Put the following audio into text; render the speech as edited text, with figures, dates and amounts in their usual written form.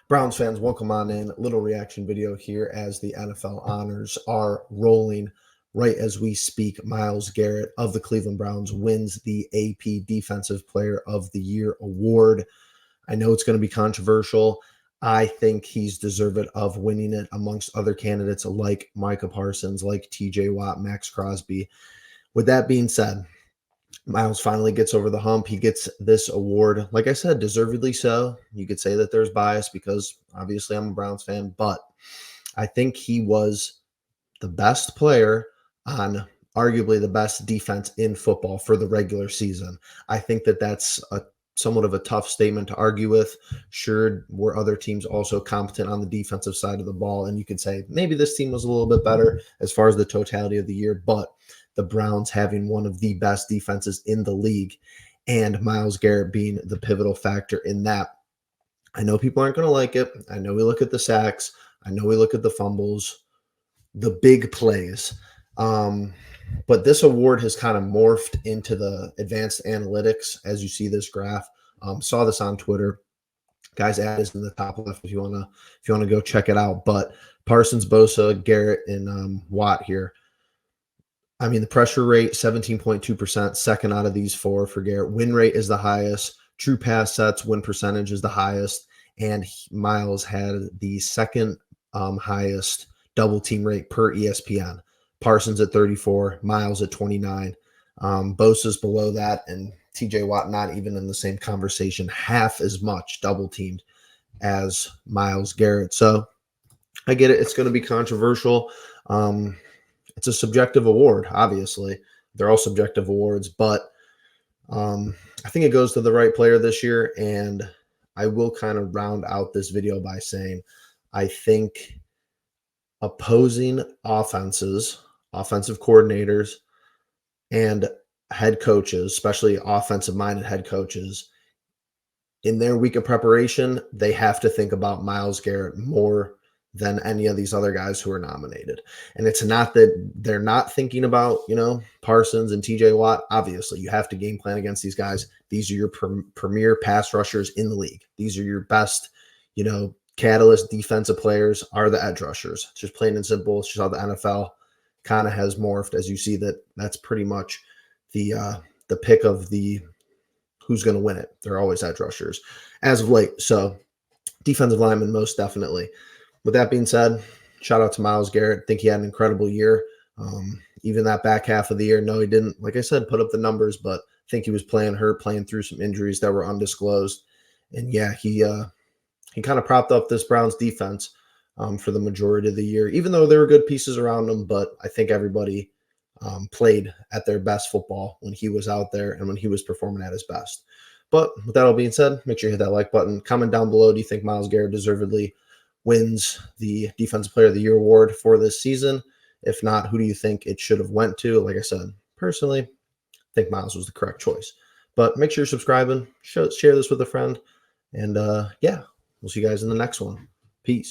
Browns fans, welcome on in. Little reaction video here as the NFL honors are rolling right as we speak. Myles Garrett of the Cleveland Browns wins the AP Defensive Player of the Year award. I know it's going to be controversial. I think he's deserved of winning it amongst other candidates like Micah Parsons, like TJ Watt, Max Crosby. With that being said, Myles finally gets over the hump. He gets this award. Like I said, deservedly so. You could say that there's bias because obviously I'm a Browns fan, but I think he was the best player on arguably the best defense in football for the regular season. I think that that's somewhat of a tough statement to argue with. Sure, were other teams also competent on the defensive side of the ball? And you could say maybe this team was a little bit better as far as the totality of the year, but the Browns having one of the best defenses in the league and Myles Garrett being the pivotal factor in that. I know people aren't going to like it. I know we look at the sacks. I know we look at the fumbles, the big plays. But this award has kind of morphed into the advanced analytics as you see this graph. Saw this on Twitter. Guys, add this in the top left if you wanna go check it out. But Parsons, Bosa, Garrett, and Watt here. I mean, the pressure rate, 17.2%, second out of these four for Garrett. Win rate is the highest. True pass sets, win percentage is the highest. And Myles had the second highest double team rate per ESPN. Parsons at 34, Myles at 29. Bosa's below that, and TJ Watt not even in the same conversation, half as much double teamed as Myles Garrett. So I get it. It's going to be controversial. It's a subjective award, obviously. They're all subjective awards, but I think it goes to the right player this year. And I will kind of round out this video by saying I think opposing offenses, offensive coordinators, and head coaches, especially offensive-minded head coaches, in their week of preparation, they have to think about Myles Garrett more than any of these other guys who are nominated. And it's not that they're not thinking about, Parsons and TJ Watt. Obviously, you have to game plan against these guys. These are your premier pass rushers in the league. These are your best, catalyst defensive players are the edge rushers. It's just plain and simple. It's just how the NFL kind of has morphed, as you see that's pretty much the pick of the who's going to win it. They're always edge rushers as of late. So defensive lineman, most definitely. With that being said, shout out to Myles Garrett. I think he had an incredible year. Even that back half of the year, no, he didn't, like I said, put up the numbers, but I think he was playing through some injuries that were undisclosed. And yeah, he kind of propped up this Browns defense for the majority of the year, even though there were good pieces around him. But I think everybody played at their best football when he was out there and when he was performing at his best. But with that all being said, make sure you hit that like button. Comment down below. Do you think Myles Garrett deservedly wins the Defensive Player of the Year award for this season? If not, who do you think it should have went to? Like I said, personally, I think Myles was the correct choice. But make sure you're subscribing, share this with a friend, and yeah, we'll see you guys in the next one. Peace.